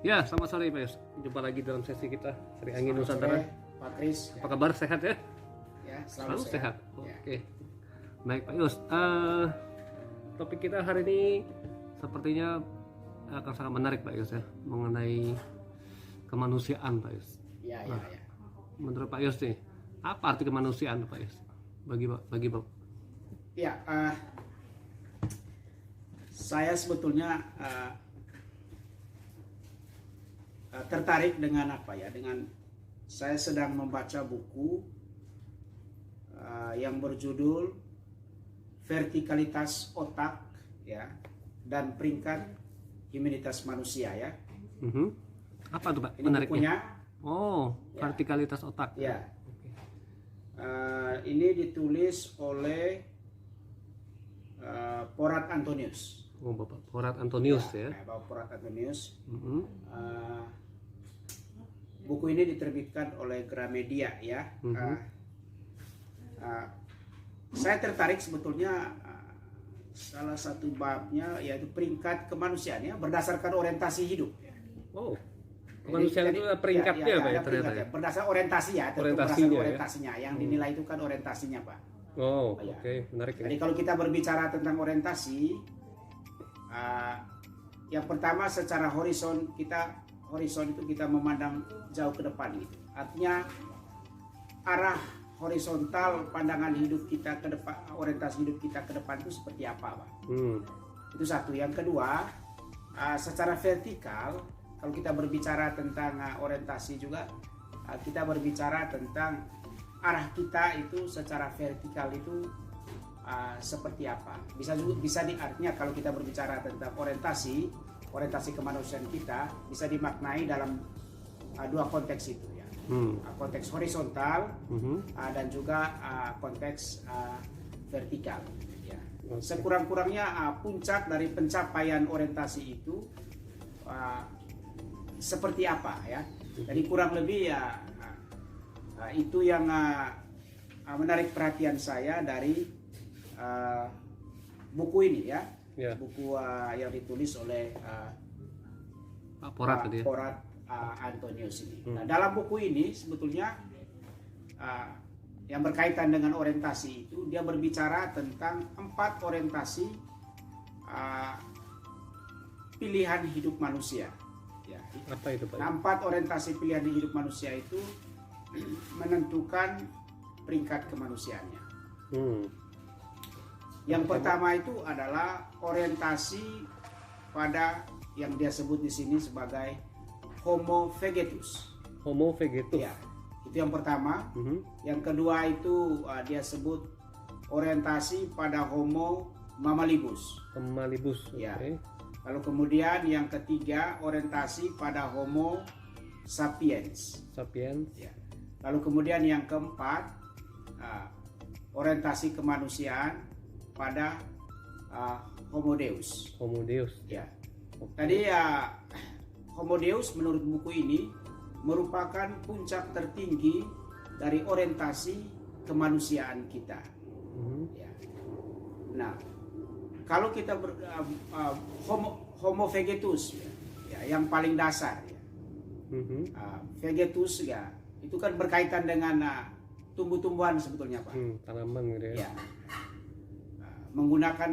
Ya, selamat sore Pak Yus. Jumpa lagi dalam sesi kita Seri Angin Nusantara. Pak Kris. Apa kabar? Sehat ya? Ya, Selalu sehat. Ya. Oke. Baik Pak Yus. Topik kita hari ini sepertinya akan sangat menarik Pak Yus ya, mengenai kemanusiaan Pak Yus. Ya. Menurut Pak Yus nih, apa arti kemanusiaan Pak Yus? Bagi Bapak. Ya, saya sebetulnya tertarik dengan apa ya? Dengan saya sedang membaca buku yang berjudul Vertikalitas Otak ya dan Peringkat Humanitas Manusia ya. Apa tuh Pak? Ini Menariknya? bukunya. Oh, Ya. vertikalitas otak. Ya. Oke. Ini ditulis oleh Porat Antonius. Oh, Bapak Porat Antonius ya. Bapak Porat Antonius. Mhm. Buku ini diterbitkan oleh Gramedia ya. Saya tertarik sebetulnya salah satu babnya yaitu peringkat kemanusiaan ya berdasarkan orientasi hidup. Oh, kemanusiaan itu peringkatnya Pak ya ternyata ya. Berdasarkan orientasi ya, Orientasinya, orientasinya yang dinilai itu kan orientasinya Pak. Oh, Ya. oke, menarik ya. Jadi kalau kita berbicara tentang orientasi, yang pertama secara horizon itu kita memandang jauh ke depan gitu. Artinya arah horizontal pandangan hidup kita ke depan, orientasi hidup kita ke depan itu seperti apa, Pak? Itu satu. Yang kedua, secara vertikal kalau kita berbicara tentang orientasi juga kita berbicara tentang arah kita itu secara vertikal itu seperti apa. Bisa artinya kalau kita berbicara tentang orientasi kemanusiaan kita bisa dimaknai dalam dua konteks itu ya. Konteks horizontal dan juga konteks vertikal ya. Sekurang-kurangnya puncak dari pencapaian orientasi itu seperti apa ya. Jadi kurang lebih ya itu yang menarik perhatian saya dari buku ini ya. Buku yang ditulis oleh Pak Porat tadi ya. Porat Antonius ini. Nah, dalam buku ini sebetulnya yang berkaitan dengan orientasi itu dia berbicara tentang 4 orientasi pilihan hidup manusia. Ya. Apa itu Pak? Nah, 4 orientasi pilihan hidup manusia itu menentukan peringkat kemanusiaannya. Yang pertama itu adalah orientasi pada yang dia sebut di sini sebagai Homo vegetus. Homo vegetus. Ya, itu yang pertama. Yang kedua itu dia sebut orientasi pada Homo mammalibus. Mammalibus. Ya. Okay. Lalu kemudian yang ketiga orientasi pada Homo sapiens. Sapiens. Ya. Lalu kemudian yang keempat orientasi kemanusiaan pada Homo Deus. Homo Deus. Ya. Okay. Tadi ya Homo Deus menurut buku ini merupakan puncak tertinggi dari orientasi kemanusiaan kita. Ya. Nah, kalau kita Homo vegetus ya, yang paling dasar ya. Vegetus ya itu kan berkaitan dengan tumbuh-tumbuhan sebetulnya Pak. Tanaman gitu ya. Ya. Menggunakan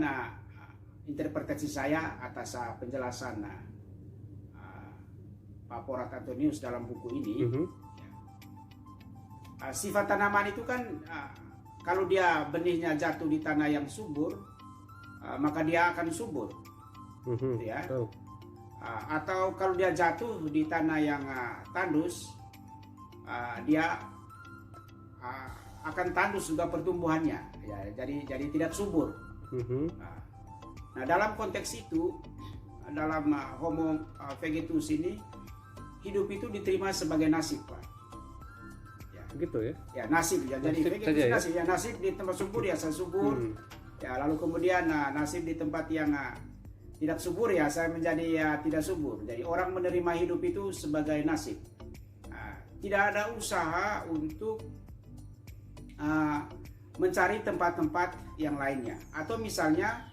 interpretasi saya atas penjelasan Pak Porat Antonius dalam buku ini. Sifat tanaman itu kan kalau dia benihnya jatuh di tanah yang subur, maka dia akan subur, ya. Atau kalau dia jatuh di tanah yang tandus, dia akan tandus juga pertumbuhannya, ya. Jadi tidak subur. Nah, dalam konteks itu, dalam Homo vegetus ini, hidup itu diterima sebagai nasib, Pak. Gitu ya? Ya, nasib ya. Jadi vegetus nasib ya, nasib di tempat subur ya saya subur. Ya, lalu kemudian nasib di tempat yang tidak subur ya saya menjadi tidak subur. Jadi orang menerima hidup itu sebagai nasib. Tidak ada usaha untuk mencari tempat-tempat yang lainnya. Atau misalnya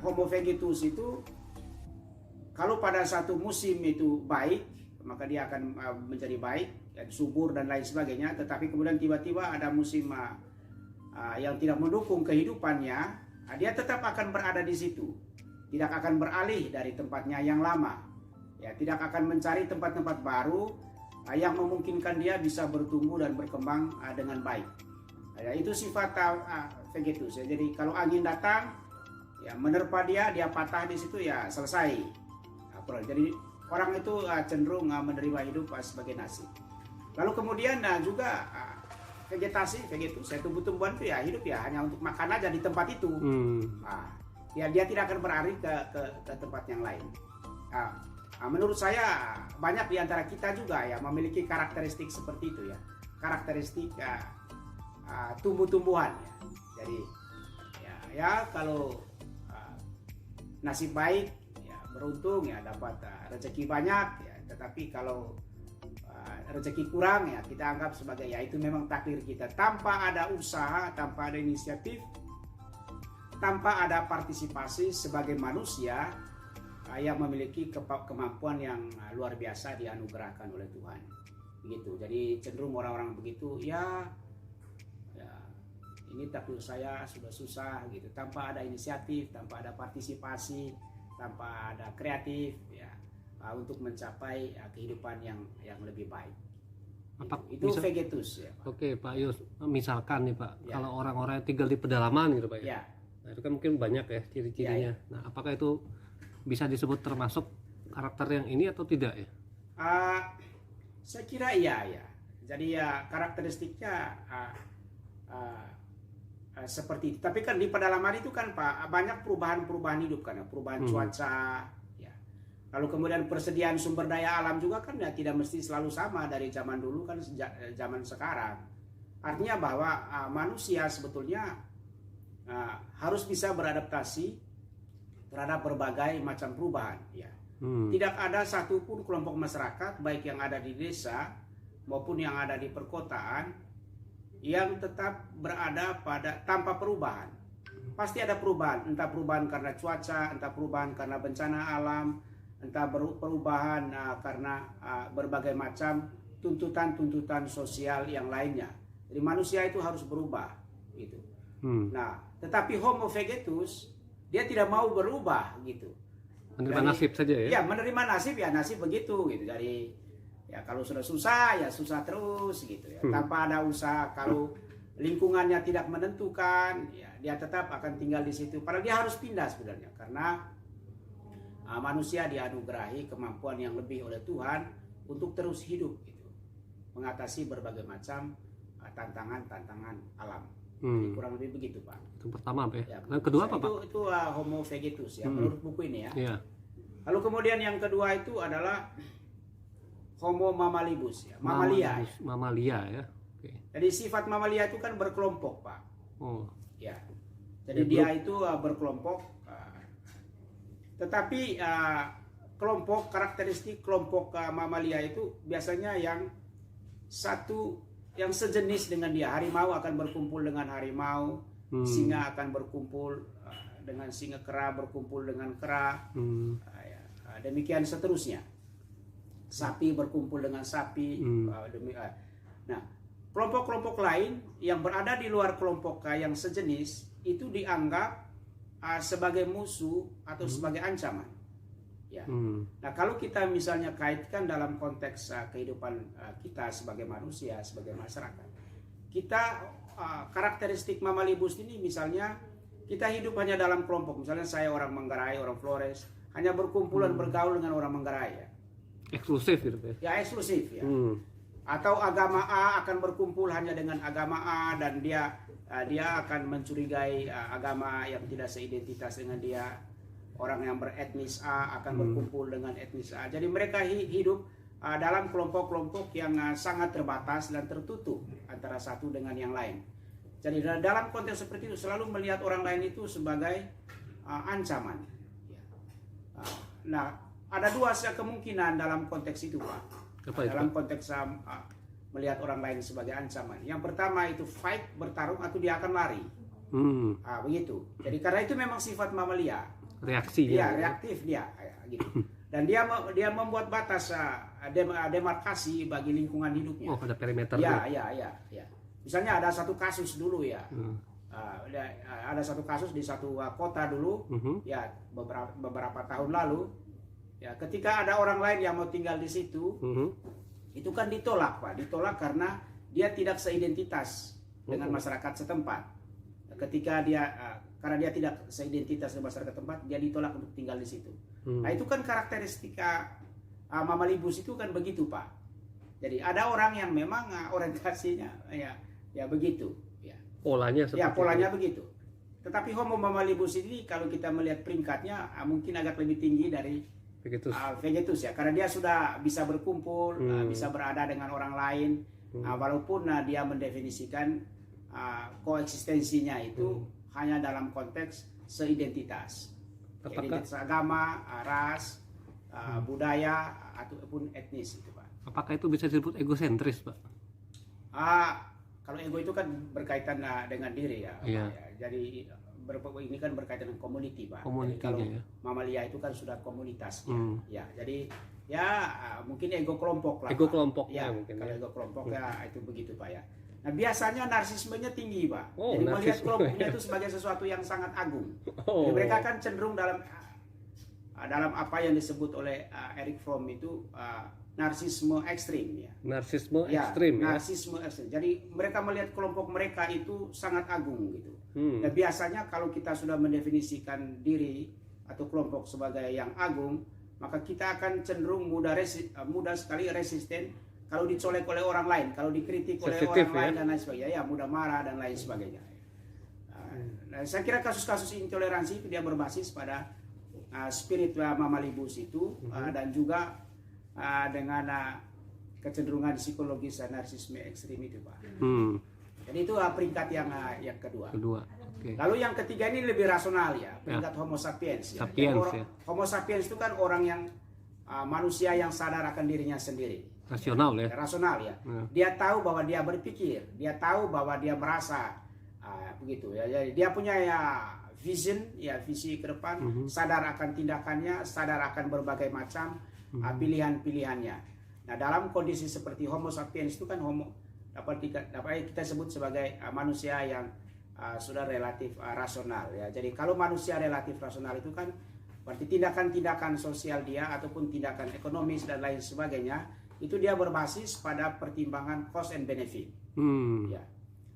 Homo vegetus itu kalau pada satu musim itu baik, maka dia akan menjadi baik, dan subur dan lain sebagainya. Tetapi kemudian tiba-tiba ada musim yang tidak mendukung kehidupannya, dia tetap akan berada di situ, tidak akan beralih dari tempatnya yang lama, ya, tidak akan mencari tempat-tempat baru yang memungkinkan dia bisa bertumbuh dan berkembang dengan baik. Ya, itu sifat vegetus. Ya. Jadi kalau angin datang, ya menerpa dia patah di situ, ya selesai. Jadi orang itu cenderung menerima hidup sebagai nasib. Lalu kemudian juga vegetus, ya tumbuh-tumbuhan itu ya hidup ya hanya untuk makan aja di tempat itu. Ya dia tidak akan beralih ke tempat yang lain. Menurut saya banyak di antara kita juga ya memiliki karakteristik seperti itu ya, karakteristik tumbuh-tumbuhan ya. Jadi ya kalau nasib baik ya beruntung ya dapat rezeki banyak ya, tetapi kalau rezeki kurang ya kita anggap sebagai ya itu memang takdir kita, tanpa ada usaha, tanpa ada inisiatif, tanpa ada partisipasi sebagai manusia yang memiliki kemampuan yang luar biasa dianugerahkan oleh Tuhan. Begitu. Jadi cenderung orang-orang begitu ya ini takdir saya sudah susah gitu, tanpa ada inisiatif, tanpa ada partisipasi, tanpa ada kreatif ya untuk mencapai kehidupan yang lebih baik. Itu vegetus ya, Pak. Oke Pak Yus, misalkan nih Pak, ya, kalau orang-orang yang tinggal di pedalaman gitu Pak ya. Nah itu kan mungkin banyak ya ciri-cirinya. Ya. Nah apakah itu bisa disebut termasuk karakter yang ini atau tidak ya? Saya kira iya ya. Jadi ya karakteristiknya seperti itu. Tapi kan di pedalaman itu kan Pak banyak perubahan hidup kan, perubahan cuaca ya. Lalu kemudian persediaan sumber daya alam juga kan ya tidak mesti selalu sama dari zaman dulu kan zaman sekarang. Artinya bahwa manusia sebetulnya harus bisa beradaptasi terhadap berbagai macam perubahan ya. Tidak ada satupun kelompok masyarakat baik yang ada di desa maupun yang ada di perkotaan yang tetap berada tanpa perubahan. Pasti ada perubahan, entah perubahan karena cuaca, entah perubahan karena bencana alam, entah perubahan karena berbagai macam tuntutan-tuntutan sosial yang lainnya. Jadi manusia itu harus berubah gitu. Nah, tetapi Homo vegetus dia tidak mau berubah gitu. Menerima nasib saja ya? Ya, menerima nasib ya nasib begitu gitu. Dari ya kalau sudah susah ya susah terus gitu ya. Tanpa ada usaha, kalau lingkungannya tidak menentukan ya dia tetap akan tinggal di situ. Padahal dia harus pindah sebenarnya karena manusia dianugerahi kemampuan yang lebih oleh Tuhan untuk terus hidup gitu. Mengatasi berbagai macam tantangan-tantangan alam. Jadi kurang lebih begitu Pak. Itu pertama Pak ya. Yang kedua apa Pak? Itu Homo vegetus ya menurut buku ini ya. Yeah. Lalu kemudian yang kedua itu adalah Homo mammalibus ya, mamalia. Mamalia ya. Okay. Jadi sifat mamalia itu kan berkelompok Pak. Oh. Ya. Jadi dia itu berkelompok. Tetapi karakteristik kelompok mamalia itu biasanya yang sejenis dengan dia. Harimau akan berkumpul dengan harimau, singa akan berkumpul dengan singa, kera berkumpul dengan kera, demikian seterusnya. Sapi berkumpul dengan sapi. Nah, kelompok-kelompok lain yang berada di luar kelompok yang sejenis itu dianggap sebagai musuh atau sebagai ancaman. Ya. Nah, kalau kita misalnya kaitkan dalam konteks kehidupan kita sebagai manusia, sebagai masyarakat, kita karakteristik mammalibus ini misalnya kita hidup hanya dalam kelompok. Misalnya saya orang Manggarai, orang Flores, hanya berkumpul dan bergaul dengan orang Manggarai ya. Eksklusif gitu ya? Ya eksklusif ya. Atau agama A akan berkumpul hanya dengan agama A dan dia akan mencurigai agama yang tidak seidentitas dengan dia. Orang yang beretnis A akan berkumpul dengan etnis A. Jadi mereka hidup dalam kelompok-kelompok yang sangat terbatas dan tertutup antara satu dengan yang lain. Jadi dalam konteks seperti itu selalu melihat orang lain itu sebagai ancaman. Nah, ada dua kemungkinan dalam konteks itu Pak. Dalam konteks melihat orang lain sebagai ancaman. Yang pertama itu fight, bertarung, atau dia akan lari. Begitu. Jadi karena itu memang sifat mamalia. Reaksi dia reaktif dia gitu. Dan dia membuat batas demarkasi bagi lingkungan hidupnya. Oh, ada perimeter. Ya. Misalnya ada satu kasus dulu ya. Ada satu kasus di satu kota dulu, ya beberapa tahun lalu. Ya, ketika ada orang lain yang mau tinggal di situ, itu kan ditolak, Pak. Ditolak karena dia tidak seidentitas dengan masyarakat setempat. Ketika karena dia tidak seidentitas dengan masyarakat setempat, dia ditolak untuk tinggal di situ. Nah, itu kan karakteristika Mamalibus itu kan begitu, Pak. Jadi ada orang yang memang orientasinya ya begitu. Ya. Polanya seperti ya, polanya begitu. Tetapi Homo Mamalibus ini kalau kita melihat peringkatnya mungkin agak lebih tinggi dari Vegetus ya, karena dia sudah bisa berkumpul, bisa berada dengan orang lain, walaupun dia mendefinisikan koeksistensinya itu hanya dalam konteks seidentitas, identitas agama, ras, budaya ataupun etnis itu, Pak. Apakah itu bisa disebut egosentris, Pak? Kalau ego itu kan berkaitan dengan diri ya, Iya. Pak, ya. Jadi ini kan berkaitan dengan community, Pak. Jadi kalau mamalia itu kan sudah komunitas ya. Jadi ya mungkin ego kelompok lah. Ego kelompok ya, mungkin. Kalau ego kelompok ya itu begitu, Pak ya. Nah, biasanya narsismenya tinggi, Pak. Jadi melihat kelompoknya itu sebagai sesuatu yang sangat agung. Jadi mereka kan cenderung dalam apa yang disebut oleh Erich Fromm itu narsisme ekstrim ya. Narsisme ekstrim ya. Narsisme ekstrim. Jadi mereka melihat kelompok mereka itu sangat agung gitu. Dan biasanya kalau kita sudah mendefinisikan diri atau kelompok sebagai yang agung, maka kita akan cenderung mudah sekali resisten kalau dicolek oleh orang lain, kalau dikritik oleh orang lain dan lain sebagainya, ya mudah marah dan lain sebagainya. Nah, saya kira kasus-kasus intoleransi itu dia berbasis pada spirit Mamalibus itu dan juga dengan kecenderungan psikologis narsisme ekstrim itu, Pak. Jadi itu peringkat yang kedua. Okay. Lalu yang ketiga ini lebih rasional ya, peringkat Homo sapiens. Homo sapiens itu kan orang yang manusia yang sadar akan dirinya sendiri. Rasional ya. Rasional ya. Dia tahu bahwa dia berpikir, dia tahu bahwa dia merasa, begitu ya. Jadi dia punya vision, visi ke depan, sadar akan tindakannya, sadar akan berbagai macam pilihan-pilihannya. Nah, dalam kondisi seperti Homo sapiens itu kan dapat kita sebut sebagai manusia yang sudah relatif rasional ya. Jadi kalau manusia relatif rasional itu kan berarti tindakan-tindakan sosial dia ataupun tindakan ekonomis dan lain sebagainya itu dia berbasis pada pertimbangan cost and benefit. Ya.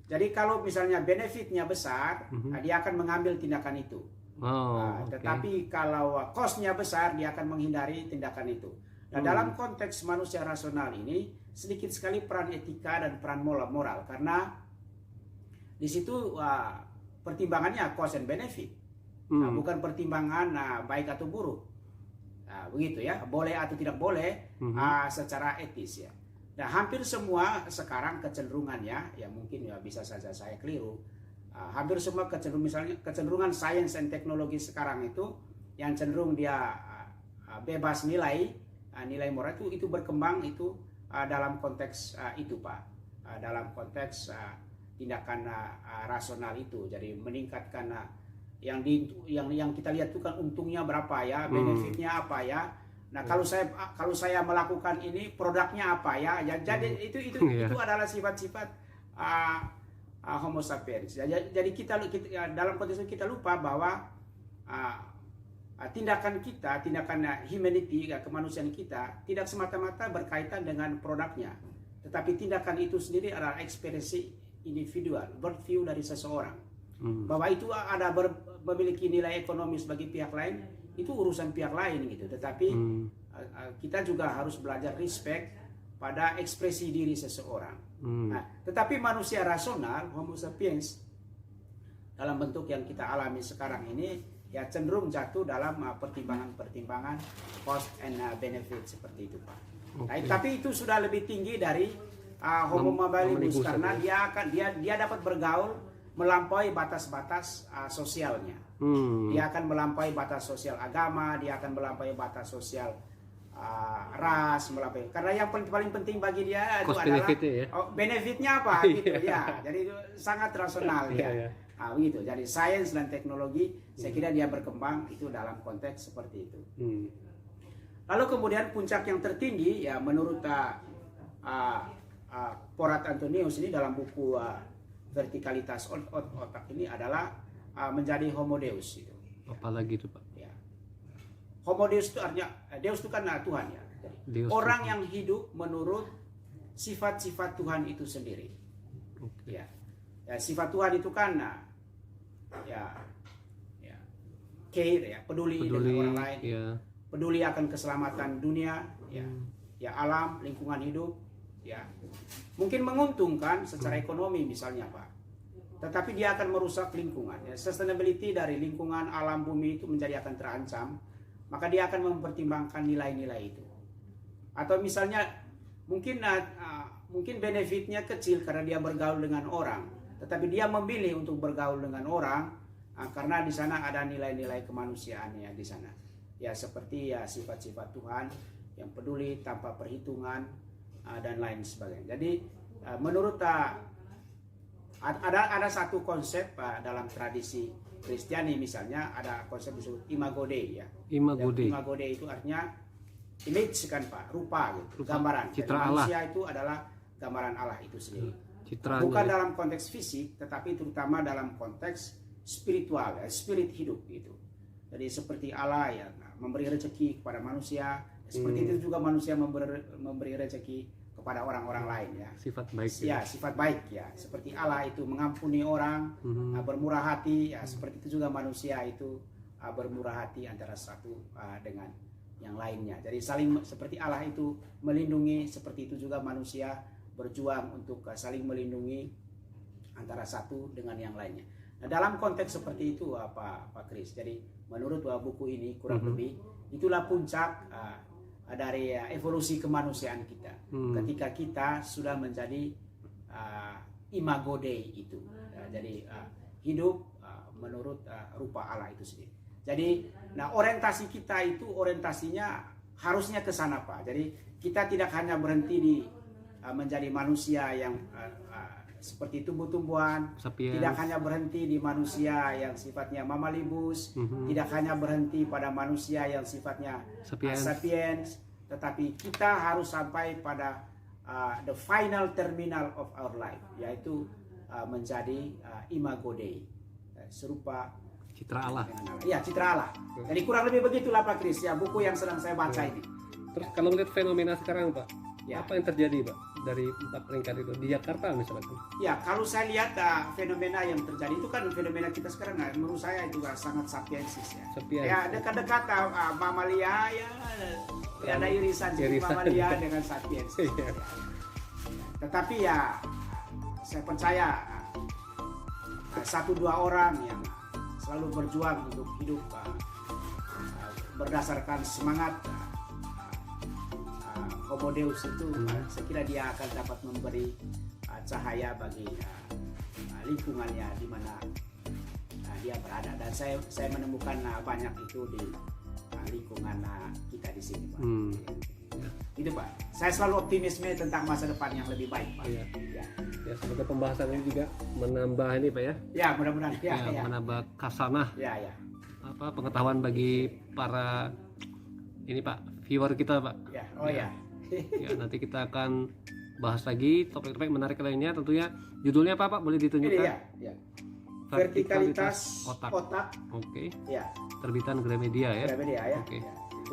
Jadi kalau misalnya benefitnya besar, dia akan mengambil tindakan itu. Tetapi kalau cost-nya besar, dia akan menghindari tindakan itu. Nah, dalam konteks manusia rasional ini sedikit sekali peran etika dan peran moral karena di situ pertimbangannya cost and benefit, bukan pertimbangan baik atau buruk, begitu ya, boleh atau tidak boleh secara etis ya. Nah, hampir semua sekarang kecenderungannya ya mungkin ya bisa saja saya keliru, hampir semua kecenderungan sains dan teknologi sekarang itu yang cenderung dia bebas nilai moral itu berkembang itu dalam konteks itu, Pak, dalam konteks tindakan rasional itu. Jadi meningkatkan yang kita lihat itu kan untungnya berapa ya, benefitnya apa ya. Nah, kalau saya melakukan ini produknya apa ya. Jadi itu adalah sifat-sifat Homo sapiens. Jadi kita dalam konteks itu kita lupa bahwa tindakan humanity, kemanusiaan kita tidak semata-mata berkaitan dengan produknya, tetapi tindakan itu sendiri adalah ekspresi individual, worldview dari seseorang. Bahwa itu ada memiliki nilai ekonomis bagi pihak lain, itu urusan pihak lain gitu. Tetapi kita juga harus belajar respect pada ekspresi diri seseorang. Nah, tetapi manusia rasional, Homo sapiens, dalam bentuk yang kita alami sekarang ini, ya cenderung jatuh dalam pertimbangan-pertimbangan cost and benefit seperti itu, Pak. Nah, tapi itu sudah lebih tinggi dari Homo Mamalibus karena dia dapat bergaul melampaui batas-batas sosialnya. Dia akan melampaui batas sosial agama, dia akan melampaui batas sosial ras, karena yang paling penting bagi dia itu adalah benefitnya apa gitu ya. Jadi itu sangat rasional ya. Begitu. Jadi sains dan teknologi saya kira dia berkembang itu dalam konteks seperti itu. Lalu kemudian puncak yang tertinggi ya menurut Porat Antonius ini dalam buku Vertikalitas Otak ini adalah menjadi Homo Deus itu. Apalagi itu Pak? Ya. Homo Deus itu artinya Deus itu kan Tuhan ya. Jadi, Deus orang Tuhan. yang hidup menurut sifat-sifat Tuhan itu sendiri. Oke. Ya. Ya, sifat Tuhan itu kan ya care ya, peduli dengan orang lain. Ya. Peduli akan keselamatan dunia, ya alam, lingkungan hidup, ya mungkin menguntungkan secara ekonomi misalnya Pak, tetapi dia akan merusak lingkungan. Ya, sustainability dari lingkungan alam bumi itu menjadi akan terancam, maka dia akan mempertimbangkan nilai-nilai itu. Atau misalnya mungkin benefitnya kecil karena dia bergaul dengan orang, tetapi dia memilih untuk bergaul dengan orang karena di sana ada nilai-nilai kemanusiaannya di sana. Ya seperti ya sifat-sifat Tuhan yang peduli tanpa perhitungan dan lain sebagainya. Jadi menurut ada satu konsep dalam tradisi Kristiani misalnya ada konsep disebut Imago Dei ya. Imago Dei. Imago Dei itu artinya image kan Pak, rupa gitu, gambaran. Citra Jadi, Allah. manusia itu adalah gambaran Allah itu sendiri. Citranya. Bukan dalam konteks fisik, tetapi terutama dalam konteks spiritual, ya, spirit hidup gitu. Jadi seperti Allah yang memberi rezeki kepada manusia, seperti itu juga manusia memberi rezeki kepada orang-orang lain ya. Sifat baik. Ya, sifat baik ya. Seperti Allah itu mengampuni orang, bermurah hati ya. Seperti itu juga manusia itu bermurah hati antara satu dengan yang lainnya. Jadi saling seperti Allah itu melindungi, seperti itu juga manusia berjuang untuk saling melindungi antara satu dengan yang lainnya. Nah, dalam konteks seperti itu Pak Kris. Jadi menurut buku ini kurang lebih itulah puncak dari evolusi kemanusiaan kita. Ketika kita sudah menjadi Imago Dei itu. Jadi hidup menurut rupa Allah itu sendiri. Jadi nah orientasi kita itu orientasinya harusnya ke sana Pak. Jadi kita tidak hanya berhenti di menjadi manusia yang seperti tumbuh-tumbuhan, tidak hanya berhenti di manusia yang sifatnya mamalibus, tidak hanya berhenti pada manusia yang sifatnya sapiens, tetapi kita harus sampai pada the final terminal of our life, yaitu menjadi Imago Dei, serupa citra Allah. Ya, citra Allah. Jadi kurang lebih begitulah Pak Kris ya, buku yang sedang saya baca ini. Terus kalau melihat fenomena sekarang Pak, ya. Apa yang terjadi Pak dari 4 peringkat itu di Jakarta misalnya? Ya, kalau saya lihat fenomena yang terjadi itu kan fenomena kita sekarang menurut saya itu sangat sapiensis ya. Ya dekat-dekat mamalia ya ada irisan mamalia dengan sapiens. Ya. Tetapi ya saya percaya 1-2 orang yang selalu berjuang untuk hidup berdasarkan semangat Homo Deus itu saya kira dia akan dapat memberi cahaya bagi lingkungannya di mana dia berada, dan saya menemukan banyak itu di lingkungan kita di sini Pak. Itu Pak, saya selalu optimisme tentang masa depan yang lebih baik Pak. Ya semoga pembahasan ini juga menambah ini Pak ya. Ya mudah-mudahan ya. Menambah kasanah. Ya. Pengetahuan bagi para ini Pak viewer kita Pak. Ya. Ya nanti kita akan bahas lagi topik-topik menarik lainnya, tentunya judulnya apa Pak, boleh ditunjukkan? Ini ya. Vertikalitas otak. Oke. Ya. Terbitan Gramedia ya. Gramedia ya. Oke.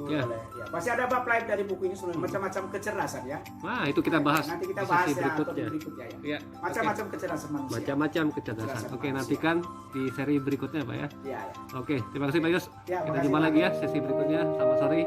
Ya. Pasti ada bab lain dari buku ini sebenarnya, macam-macam kecerdasan ya. Nah itu kita bahas. Nanti kita bahas ya berikutnya ya. Macam-macam kecerdasan manusia. Macam-macam kecerdasan. Oke, nantikan di seri berikutnya Pak ya. Ya. Oke, terima kasih Pak Yus. Ya, kita jumpa lagi ya sesi berikutnya. Selamat sore.